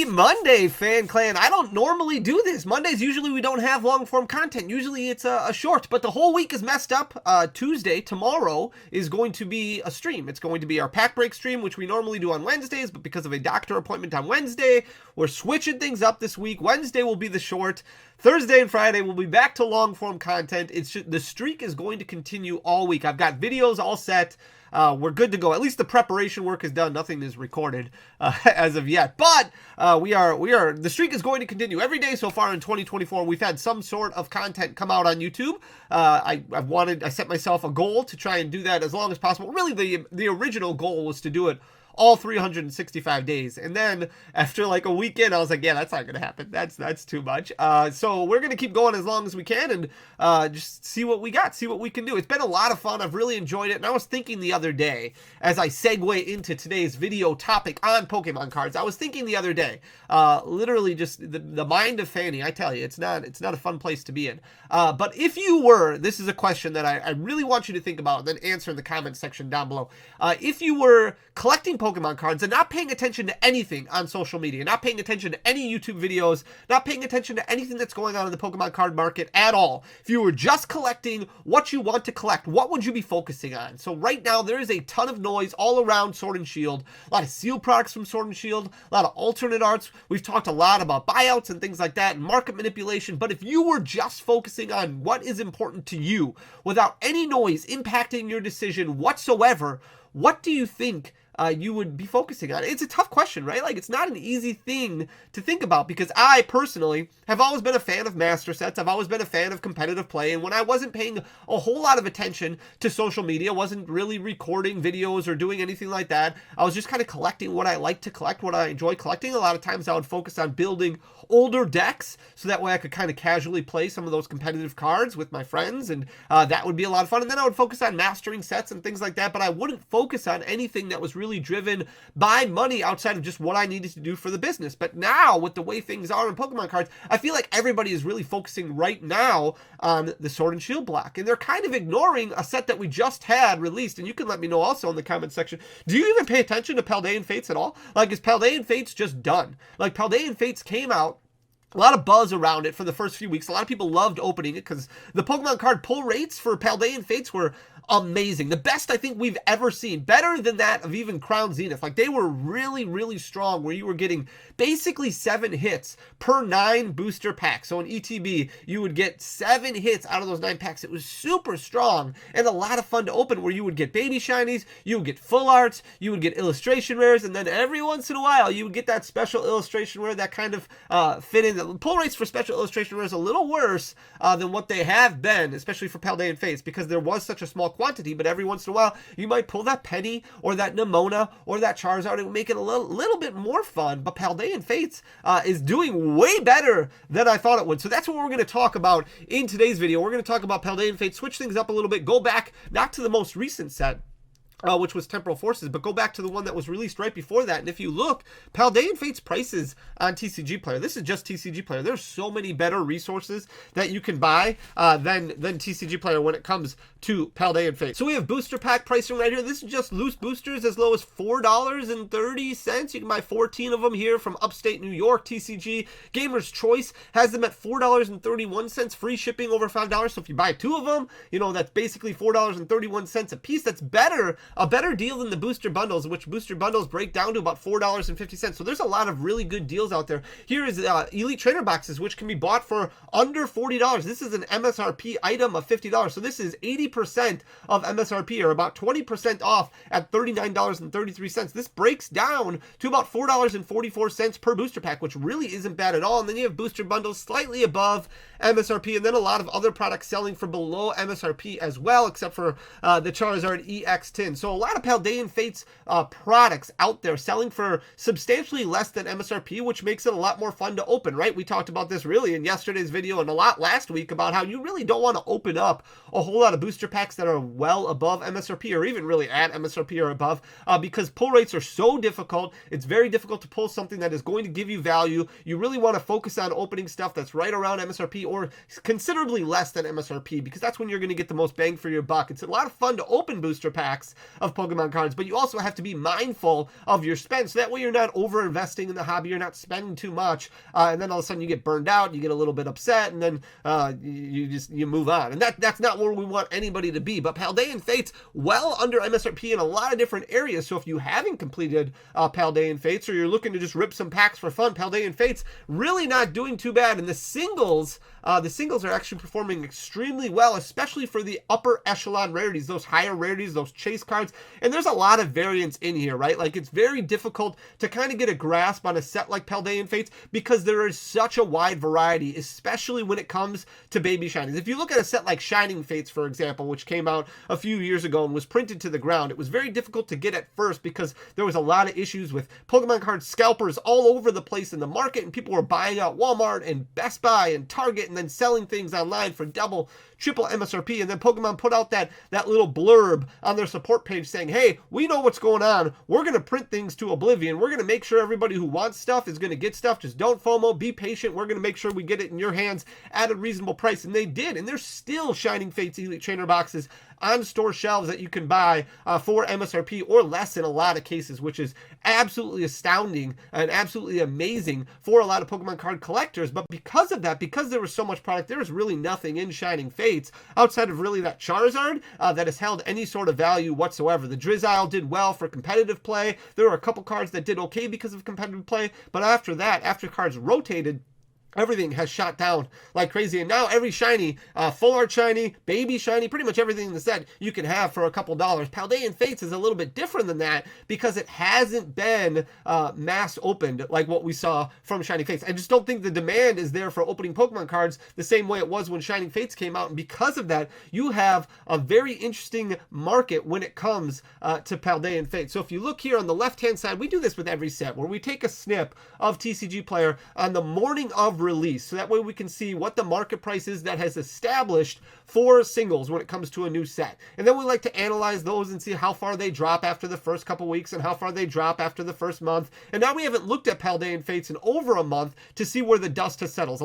Monday, Fan Clan. I don't normally do this. Mondays, usually we don't have long-form content. Usually it's a short, but the whole week is messed up. Tuesday, tomorrow, is going to be a stream. It's going to be our pack break stream, which we normally do on Wednesdays, but because of a doctor appointment on Wednesday, we're switching things up this week. Wednesday will be the short. Thursday and Friday, we'll be back to long-form content. The streak is going to continue all week. I've got videos all set. We're good to go. At least the preparation work is done. Nothing is recorded as of yet. But the streak is going to continue every day so far in 2024. We've had some sort of content come out on YouTube. I set myself a goal to try and do that as long as possible. Really, the original goal was to do it all 365 days. And then after like a weekend, I was like, yeah, that's not going to happen. That's too much. So we're going to keep going as long as we can and just see what we got, see what we can do. It's been a lot of fun. I've really enjoyed it. And I was thinking the other day, as I segue into today's video topic on Pokemon cards, I was thinking the other day, literally just the mind of Fanny, I tell you, it's not a fun place to be in. But if you were, this is a question that I really want you to think about and then answer in the comment section down below. If you were collecting Pokemon cards and not paying attention to anything on social media, not paying attention to any YouTube videos, not paying attention to anything that's going on in the Pokemon card market at all, if you were just collecting what you want to collect, what would you be focusing on? So right now, there is a ton of noise all around Sword and Shield, a lot of sealed products from Sword and Shield, a lot of alternate arts. We've talked a lot about buyouts and things like that and market manipulation, but if you were just focusing on what is important to you without any noise impacting your decision whatsoever, what do you think you would be focusing on? It's a tough question, right? Like, it's not an easy thing to think about because I personally have always been a fan of master sets. I've always been a fan of competitive play. And when I wasn't paying a whole lot of attention to social media, wasn't really recording videos or doing anything like that, I was just kind of collecting what I like to collect, what I enjoy collecting. A lot of times I would focus on building older decks so that way I could kind of casually play some of those competitive cards with my friends, and that would be a lot of fun. And then I would focus on mastering sets and things like that, but I wouldn't focus on anything that was really driven by money outside of just what I needed to do for the business. But now, with the way things are in Pokemon cards, I feel like everybody is really focusing right now on the Sword and Shield block, and they're kind of ignoring a set that we just had released. And you can let me know also in the comment section, do you even pay attention to Paldean Fates at all? Like, is Paldean Fates just done? Like, Paldean Fates came out, a lot of buzz around it for the first few weeks. A lot of people loved opening it because the Pokemon card pull rates for Paldean Fates were amazing. The best I think we've ever seen. Better than that of even Crown Zenith. Like, they were really, really strong where you were getting basically 7 hits per 9 booster packs. So in ETB, you would get 7 hits out of those 9 packs. It was super strong and a lot of fun to open where you would get baby shinies, you would get full arts, you would get illustration rares, and then every once in a while you would get that special illustration rare that kind of fit in. The pull rates for special illustration rares a little worse than what they have been, especially for Paldean Fates, because there was such a small quantity, but every once in a while you might pull that Penny or that Nimona or that Charizard. It would make it a little bit more fun, but Paldean Fates is doing way better than I thought it would. So that's what we're going to talk about in today's video. We're going to talk about Paldean Fates, switch things up a little bit, go back not to the most recent set, which was Temporal Forces, but go back to the one that was released right before that. And if you look, Paldean Fates prices on TCG Player, this is just TCG Player. There's so many better resources that you can buy than TCG Player when it comes to Paldean Fates. So we have booster pack pricing right here. This is just loose boosters as low as $4.30. You can buy 14 of them here from upstate New York. TCG Gamer's Choice has them at $4.31, free shipping over $5. So if you buy 2 of them, you know, that's basically $4.31 a piece. That's a better deal than the booster bundles, which booster bundles break down to about $4.50. So there's a lot of really good deals out there. Here is Elite Trainer boxes, which can be bought for under $40. This is an MSRP item of $50. So this is 80% of MSRP, or about 20% off at $39.33. This breaks down to about $4.44 per booster pack, which really isn't bad at all. And then you have booster bundles slightly above MSRP, and then a lot of other products selling for below MSRP as well, except for the Charizard EX Tin. So a lot of Paldean Fates products out there selling for substantially less than MSRP, which makes it a lot more fun to open, right? We talked about this really in yesterday's video and a lot last week about how you really don't want to open up a whole lot of booster packs that are well above MSRP or even really at MSRP or above because pull rates are so difficult. It's very difficult to pull something that is going to give you value. You really want to focus on opening stuff that's right around MSRP or considerably less than MSRP because that's when you're going to get the most bang for your buck. It's a lot of fun to open booster packs of Pokemon cards, but you also have to be mindful of your spend, so that way you're not over investing in the hobby, you're not spending too much, and then all of a sudden you get burned out, you get a little bit upset, and then you move on. And that's not where we want anybody to be. But Paldean Fates, well under MSRP in a lot of different areas. So if you haven't completed Paldean Fates, or you're looking to just rip some packs for fun, Paldean Fates really not doing too bad. And the singles are actually performing extremely well, especially for the upper echelon rarities, those higher rarities, those chase cards. And there's a lot of variance in here, right? Like, it's very difficult to kind of get a grasp on a set like Paldean Fates because there is such a wide variety, especially when it comes to baby shinies. If you look at a set like Shining Fates, for example, which came out a few years ago and was printed to the ground, it was very difficult to get at first because there was a lot of issues with Pokemon card scalpers all over the place in the market, and people were buying out Walmart and Best Buy and Target and then selling things online for double, triple MSRP. And then Pokemon put out that little blurb on their support page saying, hey, we know what's going on. We're going to print things to oblivion. We're going to make sure everybody who wants stuff is going to get stuff. Just don't FOMO, be patient. We're going to make sure we get it in your hands at a reasonable price. And they did. And there's still Shining Fates Elite Trainer boxes on store shelves that you can buy for MSRP or less in a lot of cases, which is absolutely astounding and absolutely amazing for a lot of Pokemon card collectors. But because of that, because there was so much product, there was really nothing in Shining Fates outside of really that Charizard that has held any sort of value whatsoever. The Drizzile did well for competitive play. There were a couple cards that did okay because of competitive play, but after that, after cards rotated, everything has shot down like crazy. And now every shiny, full art shiny, baby shiny, pretty much everything in the set you can have for a couple dollars. Paldean Fates is a little bit different than that because it hasn't been mass opened like what we saw from Shining Fates. I just don't think the demand is there for opening Pokemon cards the same way it was when Shining Fates came out. And because of that, you have a very interesting market when it comes to Paldean Fates. So if you look here on the left-hand side, we do this with every set where we take a snip of TCG Player on the morning of release, so that way we can see what the market price is that has established for singles when it comes to a new set. And then we like to analyze those and see how far they drop after the first couple weeks and how far they drop after the first month. And now we haven't looked at Paldean Fates in over a month to see where the dust has settled. A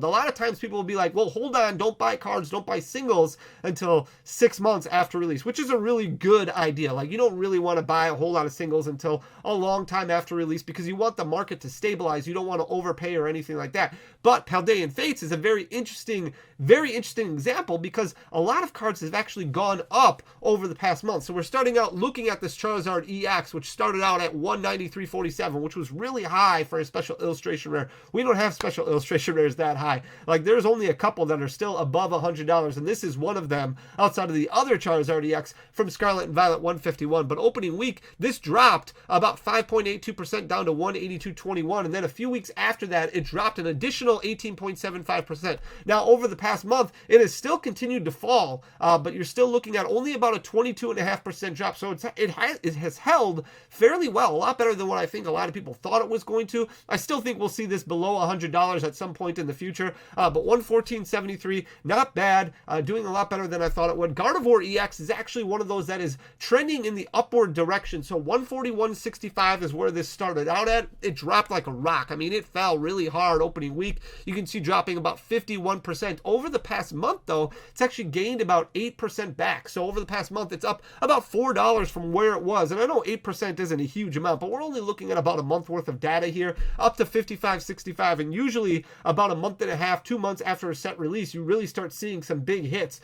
lot of times people will be like, well, hold on, don't buy cards, don't buy singles until 6 months after release, which is a really good idea. Like, you don't really want to buy a whole lot of singles until a long time after release because you want the market to stabilize. You don't want to overpay or anything like that. But Paldean Fates is a very interesting example because a lot of cards have actually gone up over the past month. So we're starting out looking at this Charizard EX, which started out at $193.47, which was really high for a special illustration rare. We don't have special illustration rares that high. Like, there's only a couple that are still above $100, and this is one of them outside of the other Charizard EX from Scarlet and Violet, $151. But opening week, this dropped about 5.82% down to $182.21, and then a few weeks after that, it dropped an additional 18.75%. Now, over the past month, it has still continued to fall, but you're still looking at only about a 22.5% drop. So it has held fairly well, a lot better than what I think a lot of people thought it was going to. I still think we'll see this below $100 at some point in the future, but $114.73, not bad, doing a lot better than I thought it would. Gardevoir EX is actually one of those that is trending in the upward direction. So $141.65 is where this started out at. It dropped like a rock. I mean, it fell really hard opening week. You can see dropping about 51%. Over the past month, though, it's actually gained about 8% back. So over the past month, it's up about $4 from where it was. And I know 8% isn't a huge amount, but we're only looking at about a month worth of data here, up to 55.65. And usually about a month and a half, 2 months after a set release, you really start seeing some big hits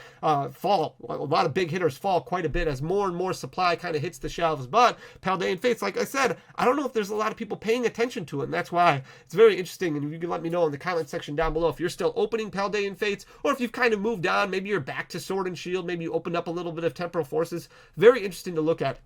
fall. A lot of big hitters fall quite a bit as more and more supply kind of hits the shelves. But Paldean Fates, like I said, I don't know if there's a lot of people paying attention to it, and that's why it's very interesting. And you can let me know in the comment section down below if you're still opening Paldean Fates, or if you've kind of moved on. Maybe you're back to Sword and Shield. Maybe you opened up a little bit of Temporal Forces. Very interesting to look at.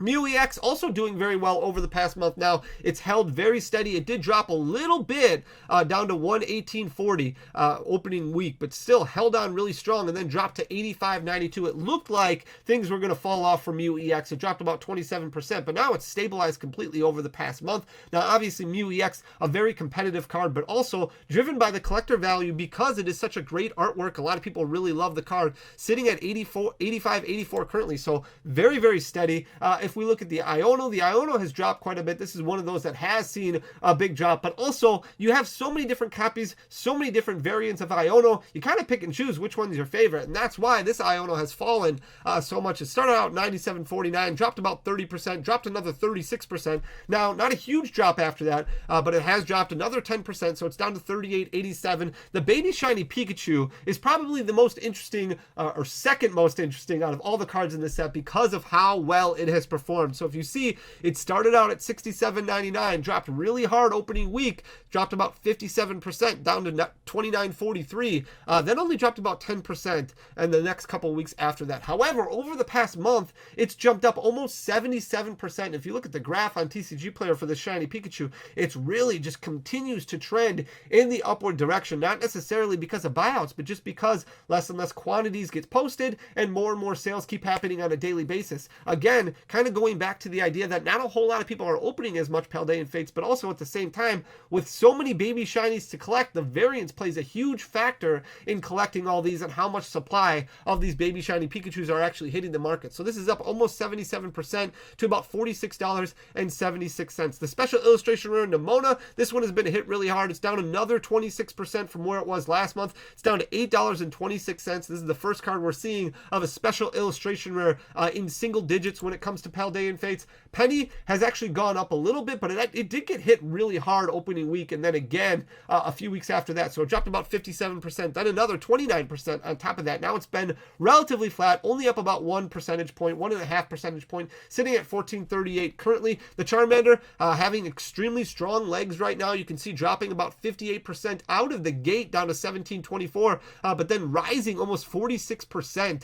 Mew EX also doing very well over the past month now. It's held very steady. It did drop a little bit down to 118.40 opening week, but still held on really strong and then dropped to 85.92. It looked like things were going to fall off for Mew EX. It dropped about 27%, but now it's stabilized completely over the past month. Now, obviously, Mew EX, a very competitive card, but also driven by the collector value because it is such a great artwork. A lot of people really love the card, sitting at 85.84 currently, so very, very steady. If if we look at the Iono has dropped quite a bit. This is one of those that has seen a big drop, but also you have so many different copies, so many different variants of Iono, you kind of pick and choose which one's your favorite, and that's why this Iono has fallen so much. It started out 97.49, dropped about 30%, dropped another 36%. Now, not a huge drop after that, but it has dropped another 10%, so it's down to 38.87. The Baby Shiny Pikachu is probably the most interesting, or second most interesting out of all the cards in this set because of how well it has performed. So if you see, it started out at 67.99, dropped really hard opening week, dropped about 57%, down to 29.43, then only dropped about 10% and the next couple weeks after that. However, over the past month, it's jumped up almost 77%. If you look at the graph on TCG Player for the Shiny Pikachu, it's really just continues to trend in the upward direction, not necessarily because of buyouts, but just because less and less quantities get posted and more sales keep happening on a daily basis. Again, kind of going back to the idea that not a whole lot of people are opening as much Paldean Fates, but also at the same time, with so many baby shinies to collect, the variance plays a huge factor in collecting all these and how much supply of these baby shiny Pikachus are actually hitting the market. So this is up almost 77% to about $46.76. The special illustration rare Nimona, this one has been hit really hard. It's down another 26% from where it was last month. It's down to $8.26. This is the first card we're seeing of a special illustration rare in single digits when it comes to Paldean Fates. Penny has actually gone up a little bit, but it did get hit really hard opening week, and then again a few weeks after that. So it dropped about 57%, then another 29% on top of that. Now it's been relatively flat, only up about 1 percentage point, 1.5 percentage point, sitting at 14.38 currently. The Charmander having extremely strong legs right now. You can see dropping about 58% out of the gate down to 17.24, but then rising almost 46%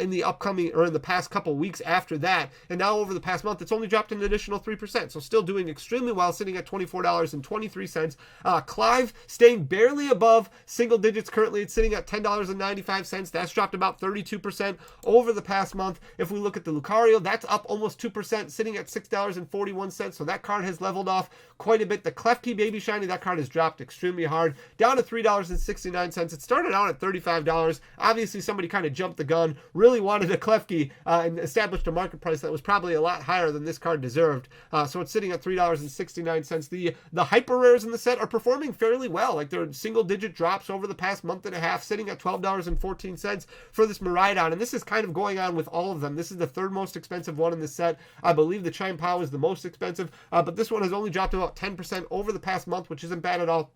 in the past couple weeks after that. And now over the past month, it's only dropped an additional 3%. So still doing extremely well, sitting at $24.23. Clive staying barely above single digits currently. It's sitting at $10.95. That's dropped about 32% over the past month. If we look at the Lucario, that's up almost 2%, sitting at $6.41. So that card has leveled off quite a bit. The Klefki Baby Shiny, that card has dropped extremely hard, down to $3.69. It started out at $35. Obviously, somebody kind of jumped the gun, really wanted a Klefki, and established a market price that was probably a lot higher than this card deserved. So it's sitting at $3.69. The hyper rares in the set are performing fairly well. Like, they're single digit drops over the past month and a half, sitting at $12.14 for this Miraidon. And this is kind of going on with all of them. This is the third most expensive one in the set. I believe the Chime Pow is the most expensive, but this one has only dropped about 10% over the past month, which isn't bad at all.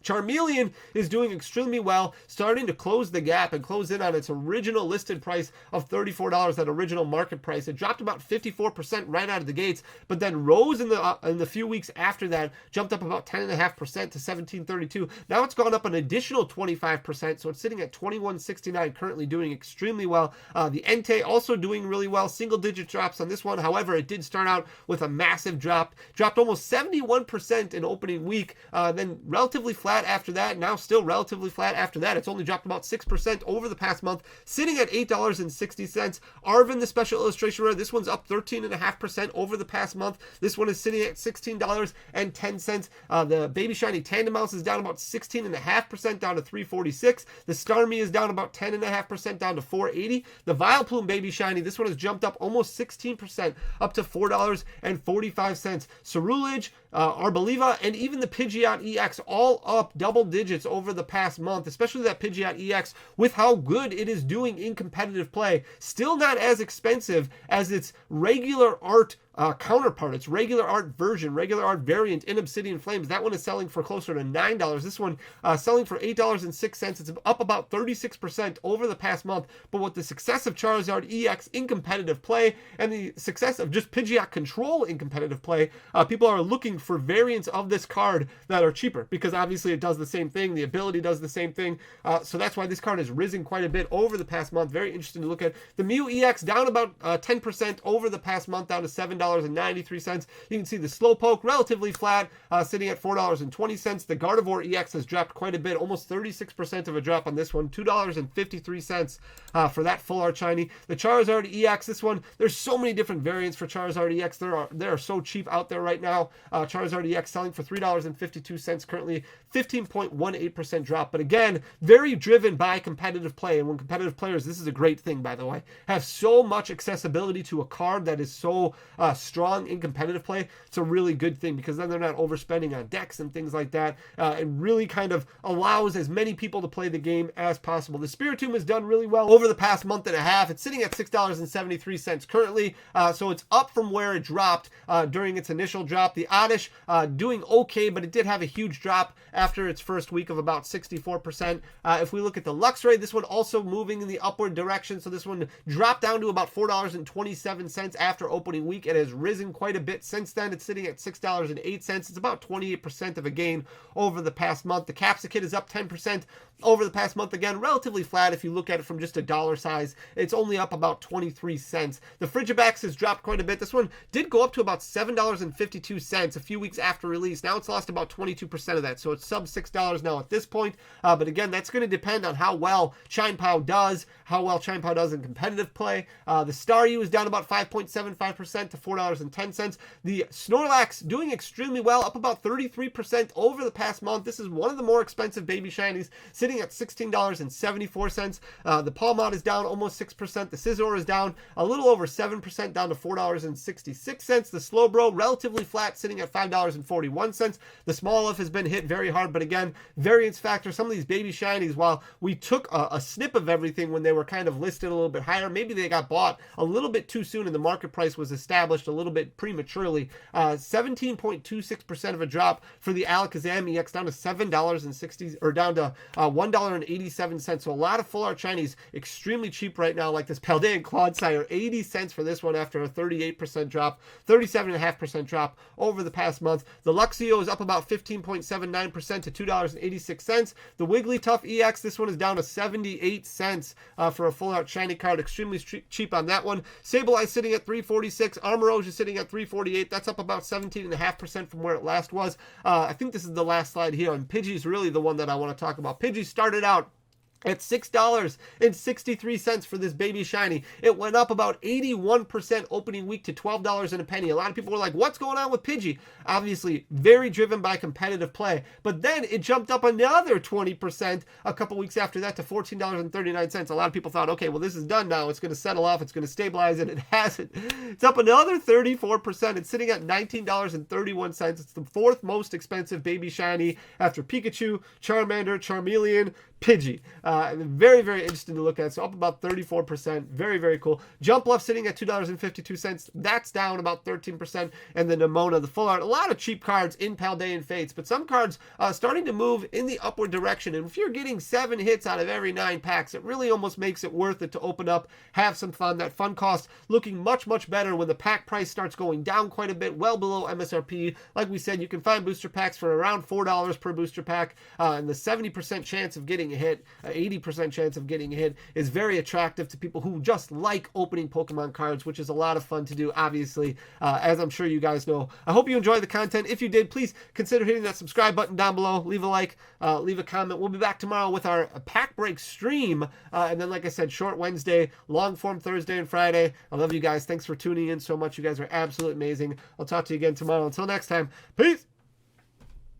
Charmeleon is doing extremely well, starting to close the gap and close in on its original listed price of $34, that original market price. It dropped about 54% right out of the gates, but then rose in the few weeks after that, jumped up about 10.5% to $17.32. Now it's gone up an additional 25%, so it's sitting at $21.69, currently doing extremely well. The Entei also doing really well, single-digit drops on this one. However, it did start out with a massive drop, dropped almost 71% in opening week, then relatively flat after that, now still relatively flat after that. It's only dropped about 6% over the past month, sitting at $8.60. Arvin, the special illustration rare, this one's up 13.5% over the past month. This one is sitting at $16.10. The Baby Shiny Tandem Mouse is down about 16.5%, down to $3.46. The Starmie is down about 10.5%, down to $4.80. The Vileplume Baby Shiny, this one has jumped up almost 16%, up to $4.45. Cerulege, Arboliva, and even the Pidgeot EX all up double digits over the past month, especially that Pidgeot EX with how good it is doing in competitive play. Still not as expensive as its regular art counterpart, its regular art version, regular art variant in Obsidian Flames. That one is selling for closer to $9. This one selling for $8.06. It's up about 36% over the past month. But with the success of Charizard EX in competitive play and the success of just Pidgeot Control in competitive play, people are looking for variants of this card that are cheaper, because obviously it does the same thing. The ability does the same thing. So that's why this card has risen quite a bit over the past month. Very interesting to look at. The Mew EX down about 10% over the past month, down to $7. $3.93. You can see the Slowpoke relatively flat, sitting at $4.20. The Gardevoir EX has dropped quite a bit, almost 36% of a drop on this one, $2.53 for that full art shiny. The Charizard EX, this one, there's so many different variants for Charizard EX. They are so cheap out there right now. Charizard EX selling for $3.52 currently, 15.18% drop. But again, very driven by competitive play. And when competitive players, this is a great thing, by the way, have so much accessibility to a card that is so strong in competitive play, it's a really good thing, because then they're not overspending on decks and things like that. It really kind of allows as many people to play the game as possible. The Spiritomb has done really well over the past month and a half. It's sitting at $6.73 currently, so it's up from where it dropped during its initial drop. The Oddish doing okay, but it did have a huge drop after its first week of about 64%. If we look at the Luxray, this one also moving in the upward direction, so this one dropped down to about $4.27 after opening week. It has risen quite a bit since then. It's sitting at $6.08. It's about 28% of a gain over the past month. The Capsicid is up 10% over the past month. Again, relatively flat if you look at it from just a dollar size. It's only up about 23 cents. The Frigibax has dropped quite a bit. This one did go up to about $7.52 a few weeks after release. Now it's lost about 22% of that, so it's sub $6 now at this point. But again, that's going to depend on how well Chine-Pao does, in competitive play. The Staryu is down about 5.75% to $4.10. The Snorlax doing extremely well, up about 33% over the past month. This is one of the more expensive baby shinies, sitting at $16.74. The Palmon is down almost 6%. The Scizor is down a little over 7%, down to $4.66. The Slowbro relatively flat, sitting at $5.41. The Smoliv has been hit very hard, but again, variance factor. Some of these baby shinies, while we took a snip of everything when they were kind of listed a little bit higher, maybe they got bought a little bit too soon and the market price was established a little bit prematurely. 17.26% of a drop for the Alakazam EX, down to $7.60, or down to $1.87. So a lot of full art shinies extremely cheap right now, like this Paldean Clodsire, 80 cents for this one after a 38% drop, 37.5% drop over the past month. The Luxio is up about 15.79% to $2.86. The Wigglytuff EX, this one is down to 78 cents for a full art shiny card, extremely cheap on that one. Sableye sitting at $3.46. Armorage is sitting at $3.48. That's up about 17.5% from where it last was. I think this is the last slide here, and Pidgey's really the one that I want to talk about. Pidgey started out at $6.63 for this baby shiny. It went up about 81% opening week to $12 and a penny. A lot of people were like, what's going on with Pidgey? Obviously, very driven by competitive play. But then it jumped up another 20% a couple weeks after that to $14.39. A lot of people thought, okay, well, this is done now. It's going to settle off. It's going to stabilize, and it hasn't. It's up another 34%. It's sitting at $19.31. It's the fourth most expensive baby shiny after Pikachu, Charmander, Charmeleon, Pidgey. Very, very interesting to look at. So up about 34%. Very, very cool. Jumpluff sitting at $2.52. That's down about 13%. And the Nemona, the full art. A lot of cheap cards in Paldean Fates, but some cards starting to move in the upward direction. And if you're getting 7 hits out of every 9 packs, it really almost makes it worth it to open up, have some fun. That fun cost looking much, much better when the pack price starts going down quite a bit, well below MSRP. Like we said, you can find booster packs for around $4 per booster pack, and the 70% chance of getting a hit, 80% chance of getting a hit, is very attractive to people who just like opening Pokemon cards, which is a lot of fun to do, obviously, as I'm sure you guys know. I hope you enjoyed the content. If you did, please consider hitting that subscribe button down below. Leave a like, leave a comment. We'll be back tomorrow with our pack break stream, and then, like I said, short Wednesday, long form Thursday and Friday. I love you guys. Thanks for tuning in so much. You guys are absolutely amazing. I'll talk to you again tomorrow. Until next time, peace.